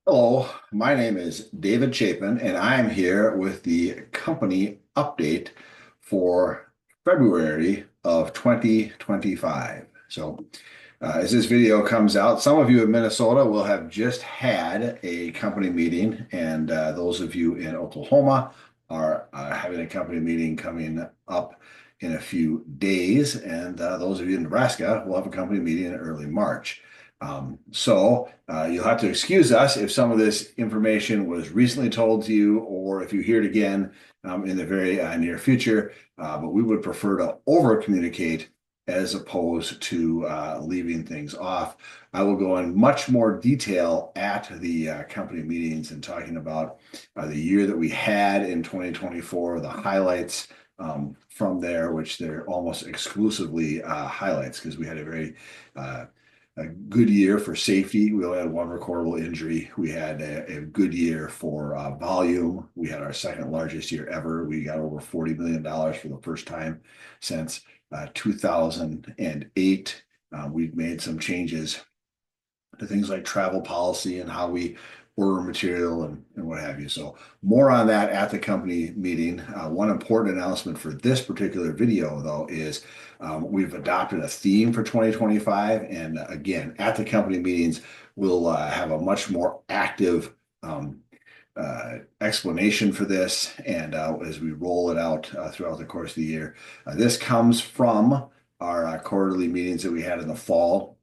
Hello, my name is David Chapin, and I am here with the company update for February of 2025. As this video comes out, some of you in Minnesota will have just had a company meeting, and those of you in Oklahoma are having a company meeting coming up in a few days, and those of you in Nebraska will have a company meeting in early March. You'll have to excuse us if some of this information was recently told to you or if you hear it again in the very near future, but we would prefer to over communicate as opposed to leaving things off. I will go in much more detail at the company meetings and talking about the year that we had in 2024, the highlights from there, which they're almost exclusively highlights because we had a good year for safety. We only had one recordable injury. We had a good year for volume. We had our second largest year ever. We got over $40 million for the first time since 2008. We've made some changes to things like travel policy and how we order material and what have you. So more on that at the company meeting. One important announcement for this particular video, though, is we've adopted a theme for 2025. And again, at the company meetings, we'll have a much more active explanation for this. And as we roll it out throughout the course of the year, this comes from our quarterly meetings that we had in the fall.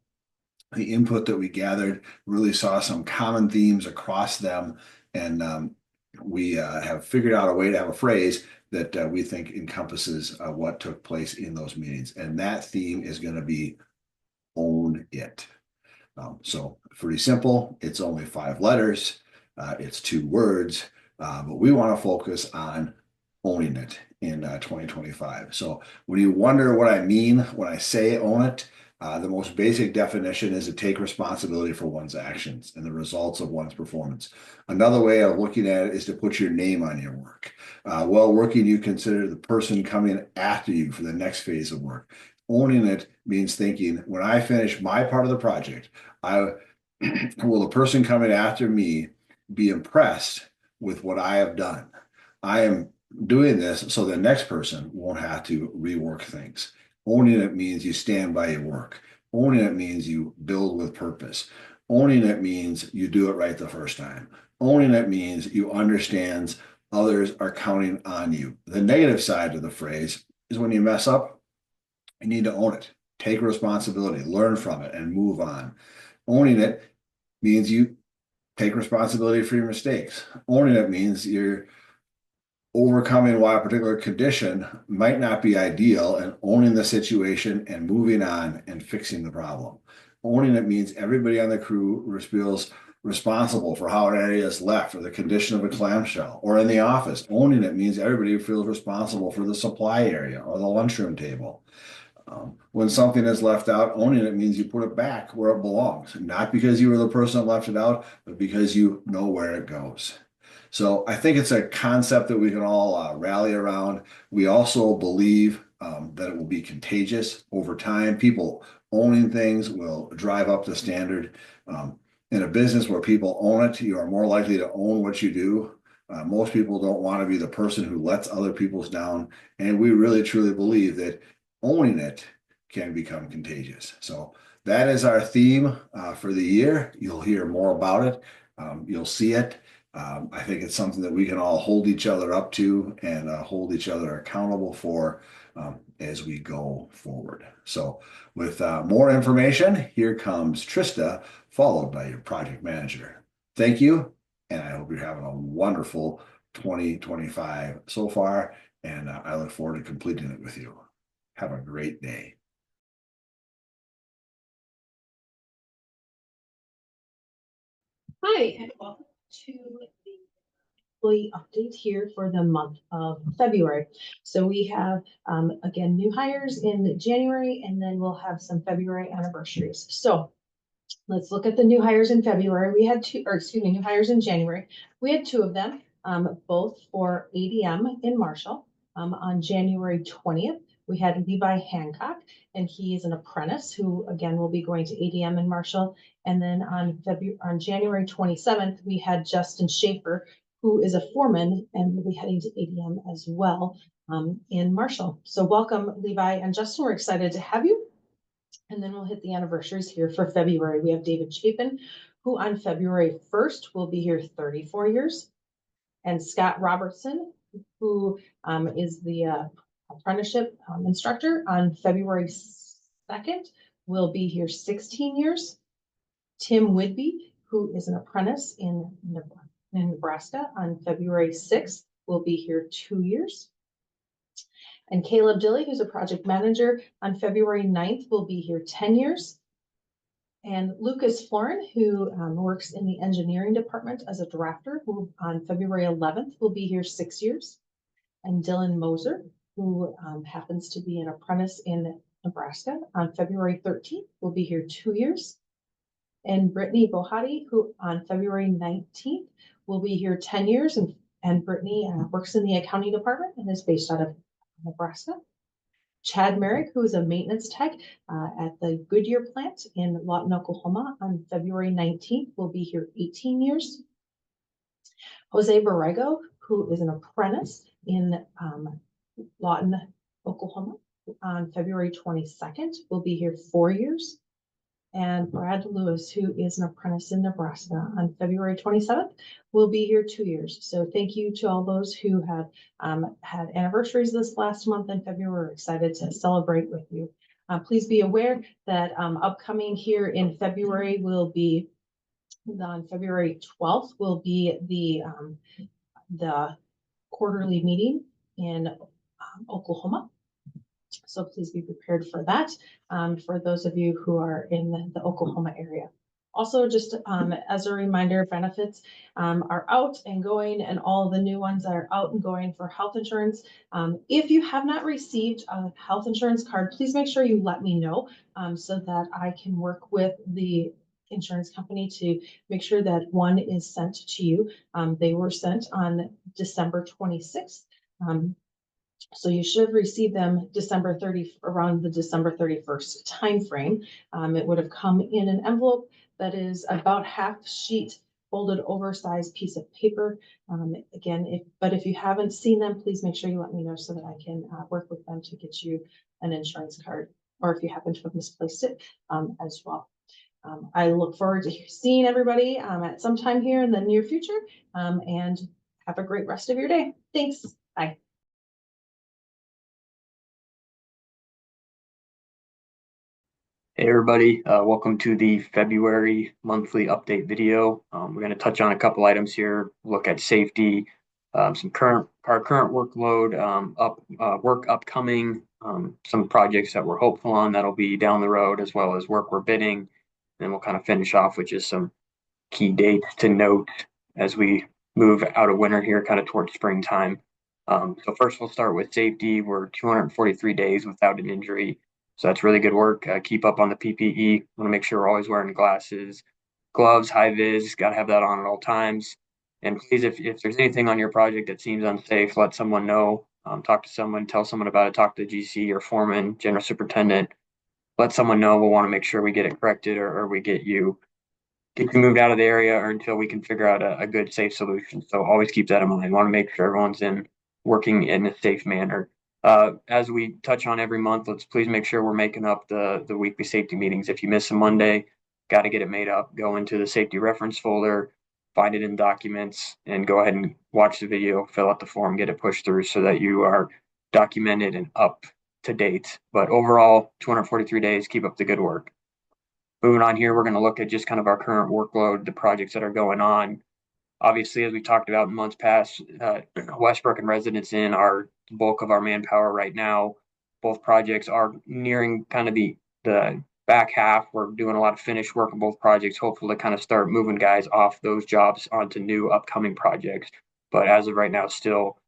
The input that we gathered really saw some common themes across them, and we have figured out a way to have a phrase that we think encompasses what took place in those meetings. And that theme is going to be own it. So pretty simple. It's only 5 letters. It's 2 words, but we want to focus on owning it in 2025. So when you wonder what I mean when I say own it, the most basic definition is to take responsibility for one's actions and the results of one's performance. Another way of looking at it is to put your name on your work. While working, you consider the person coming after you for the next phase of work. Owning it means thinking, when I finish my part of the project, will the person coming after me be impressed with what I have done? I am doing this so the next person won't have to rework things. Owning it means you stand by your work. Owning it means you build with purpose. Owning it means you do it right the first time. Owning it means you understand others are counting on you. The negative side of the phrase is when you mess up, you need to own it. Take responsibility, learn from it, and move on. Owning it means you take responsibility for your mistakes. Owning it means you're overcoming why a particular condition might not be ideal and owning the situation and moving on and fixing the problem. Owning it means everybody on the crew feels responsible for how an area is left or the condition of a clamshell, or in the office. Owning it means everybody feels responsible for the supply area or the lunchroom table. When something is left out, owning it means you put it back where it belongs, not because you were the person that left it out, but because you know where it goes. So I think it's a concept that we can all rally around. We also believe that it will be contagious over time. People owning things will drive up the standard. In a business where people own it, you are more likely to own what you do. Most people don't want to be the person who lets other people's down. And we really, truly believe that owning it can become contagious. So that is our theme for the year. You'll hear more about it. You'll see it. I think it's something that we can all hold each other up to and hold each other accountable for as we go forward. So with more information, here comes Trista, followed by your project manager. Thank you, and I hope you're having a wonderful 2025 so far, and I look forward to completing it with you. Have a great day. Hi, and welcome to the employee update here for the month of February. So we have, again, new hires in January, and then we'll have some February anniversaries. So let's look at the new hires in February. We had new hires in January. We had 2 of them, both for ADM in Marshall. On January 20th, we had Levi Hancock, and he is an apprentice who, again, will be going to ADM in Marshall. And then on January 27th, we had Justin Schaefer, who is a foreman and will be heading to ADM as well in Marshall. So welcome, Levi and Justin. We're excited to have you. And then we'll hit the anniversaries here for February. We have David Chapin, who on February 1st will be here 34 years. And Scott Robertson, who is the apprenticeship instructor, on February 2nd will be here 16 years. Tim Whidbey, who is an apprentice in Nebraska, on February 6th will be here 2 years. And Caleb Dilley, who's a project manager, on February 9th will be here 10 years. And Lucas Florin, who works in the engineering department as a drafter, who on February 11th will be here 6 years. And Dylan Moser, who happens to be an apprentice in Nebraska, on February 13th will be here 2 years. And Brittany Bohati, who on February 19th will be here 10 years. And Brittany works in the accounting department and is based out of Nebraska. Chad Merrick, who is a maintenance tech at the Goodyear plant in Lawton, Oklahoma, on February 19th will be here 18 years. Jose Borrego, who is an apprentice in Lawton, Oklahoma, on February 22nd will be here 4 years. And Brad Lewis, who is an apprentice in Nebraska, on February 27th will be here 2 years. So thank you to all those who have had anniversaries this last month in February. We're excited to celebrate with you. Please be aware that upcoming here in February will be on February 12th will be the quarterly meeting in Oklahoma. So please be prepared for that for those of you who are in the Oklahoma area. Also, just as a reminder, benefits are out and going, and all the new ones are out and going for health insurance. If you have not received a health insurance card, please make sure you let me know so that I can work with the insurance company to make sure that one is sent to you. They were sent on December 26th. So you should receive them around the December 31st timeframe. It would have come in an envelope that is about half sheet folded oversized piece of paper. Again, if you haven't seen them, please make sure you let me know so that I can work with them to get you an insurance card, or if you happen to have misplaced it as well. I look forward to seeing everybody at some time here in the near future, and have a great rest of your day. Thanks. Bye. Hey everybody, welcome to the February monthly update video. We're going to touch on a couple items here, look at safety, some current workload, work upcoming, some projects that we're hopeful on that'll be down the road, as well as work we're bidding. And we'll kind of finish off with just some key dates to note as we move out of winter here, kind of towards springtime. So first we'll start with safety. We're 243 days without an injury. So that's really good work. Keep up on the PPE. Want to make sure we're always wearing glasses, gloves, high vis. Got to have that on at all times. And please, if there's anything on your project that seems unsafe, let someone know. Talk to someone, tell someone about it. Talk to the GC or foreman, general superintendent. Let someone know. We'll want to make sure we get it corrected or we get you moved out of the area, or until we can figure out a good, safe solution. So always keep that in mind. Want to make sure everyone's working in a safe manner. As we touch on every month, let's please make sure we're making up the weekly safety meetings. If you miss a Monday, got to get it made up. Go into the safety reference folder, find it in documents, and go ahead and watch the video, fill out the form, get it pushed through so that you are documented and up to date. But overall, 243 days, keep up the good work. Moving on here, we're going to look at just kind of our current workload, the projects that are going on. Obviously, as we talked about in months past, Westbrook and Residence Inn are the bulk of our manpower right now. Both projects are nearing kind of the back half. We're doing a lot of finished work on both projects, hopeful to kind of start moving guys off those jobs onto new upcoming projects. But as of right now, still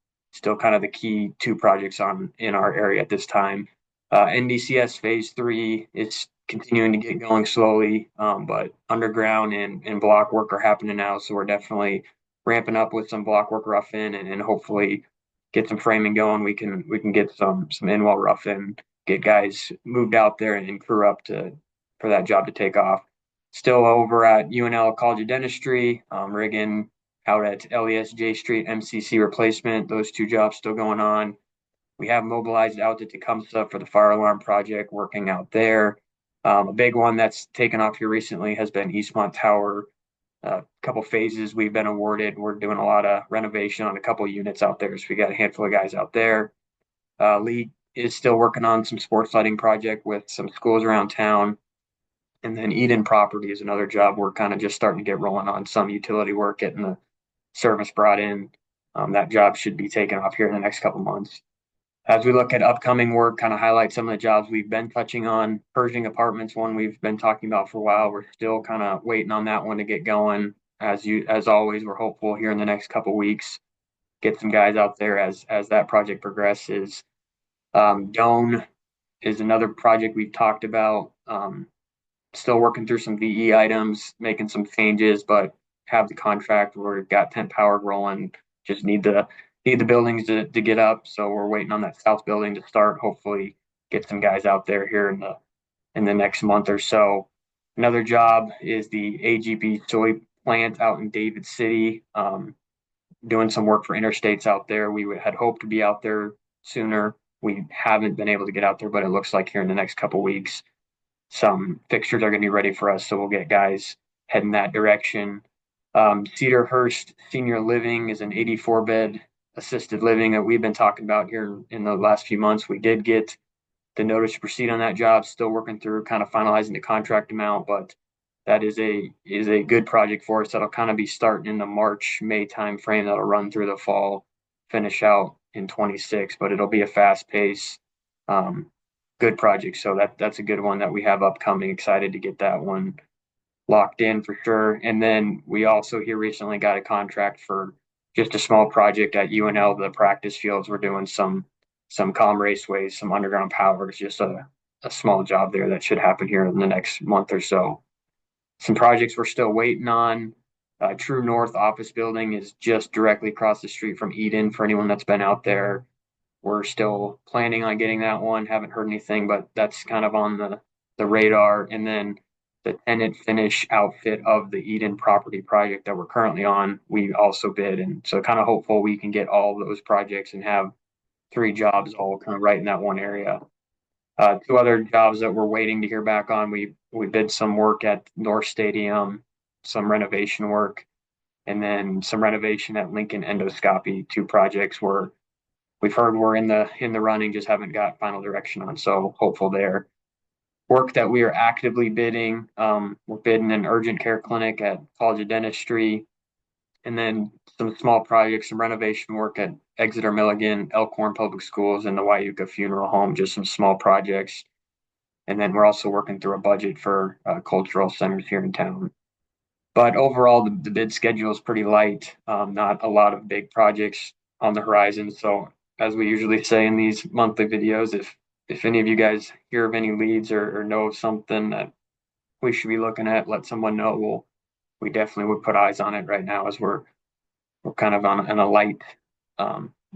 kind of the key two projects in our area at this time. NDCS Phase 3 is continuing to get going slowly, but underground and block work are happening now. So we're definitely ramping up with some block work rough in and hopefully get some framing going, we can get some in-wall rough get guys moved out there and crew up for that job to take off. Still over at UNL College of Dentistry, rigging out at LES J Street MCC replacement. Those two jobs still going on. We have mobilized out to Tecumseh for the fire alarm project, working out there. A big one that's taken off here recently has been Eastmont Tower. A couple phases we've been awarded. We're doing a lot of renovation on a couple units out there, so we got a handful of guys out there. Lee is still working on some sports lighting project with some schools around town. And then Eden Property is another job we're kind of just starting to get rolling on, some utility work, getting the service brought in. That job should be taken off here in the next couple months. As we look at upcoming work, kind of highlight some of the jobs we've been touching on. Pershing Apartments, one we've been talking about for a while. We're still kind of waiting on that one to get going. As always, we're hopeful here in the next couple weeks, get some guys out there as that project progresses. Doan is another project we've talked about. Still working through some VE items, making some changes, but have the contract. We've got tent power rolling. Just need the buildings to get up. So we're waiting on that south building to start. Hopefully get some guys out there here in the next month or so. Another job is the AGP soy plant out in David City. Doing some work for interstates out there. We had hoped to be out there sooner. We haven't been able to get out there, but it looks like here in the next couple weeks, some fixtures are going to be ready for us. So we'll get guys heading that direction. Cedarhurst Senior Living is an 84-bed assisted living that we've been talking about here in the last few months. We did get the notice to proceed on that job, still working through kind of finalizing the contract amount, but that is a good project for us. That'll kind of be starting in the March, May timeframe. That'll run through the fall, finish out in 26, but it'll be a fast pace, good project. So that's a good one that we have upcoming. Excited to get that one locked in for sure. And then we also here recently got a contract for just a small project at UNL, the practice fields. We're doing some comm raceways, some underground power. It's just a small job there that should happen here in the next month or so. Some projects we're still waiting on. True North office building is just directly across the street from Eden for anyone that's been out there. We're still planning on getting that one. Haven't heard anything, but that's kind of on the radar. And then the tenant finish outfit of the Eden property project that we're currently on, we also bid. And so kind of hopeful we can get all of those projects and have 3 jobs all kind of right in that one area. 2 other jobs that we're waiting to hear back on. We did some work at North Stadium, some renovation work, and then some renovation at Lincoln Endoscopy. 2 projects where we've heard we're in the running, just haven't got final direction on. So hopeful there. Work that we are actively bidding. We're bidding an urgent care clinic at College of Dentistry, and then some small projects, some renovation work at Exeter Milligan, Elkhorn Public Schools, and the Wyuka Funeral Home, just some small projects. And then we're also working through a budget for cultural centers here in town. But overall, the bid schedule is pretty light, not a lot of big projects on the horizon. So as we usually say in these monthly videos, if any of you guys hear of any leads or know of something that we should be looking at, let someone know. We definitely would put eyes on it right now as we're kind of on a light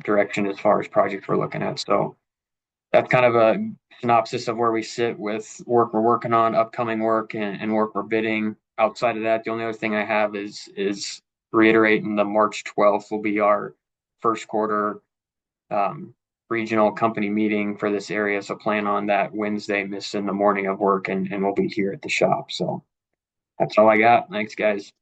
direction as far as projects we're looking at. So that's kind of a synopsis of where we sit with work we're working on, upcoming work, and work we're bidding. Outside of that, the only other thing I have is reiterating the March 12th will be our first quarter regional company meeting for this area. So plan on that Wednesday, miss in the morning of work, and we'll be here at the shop. So that's all I got. Thanks, guys.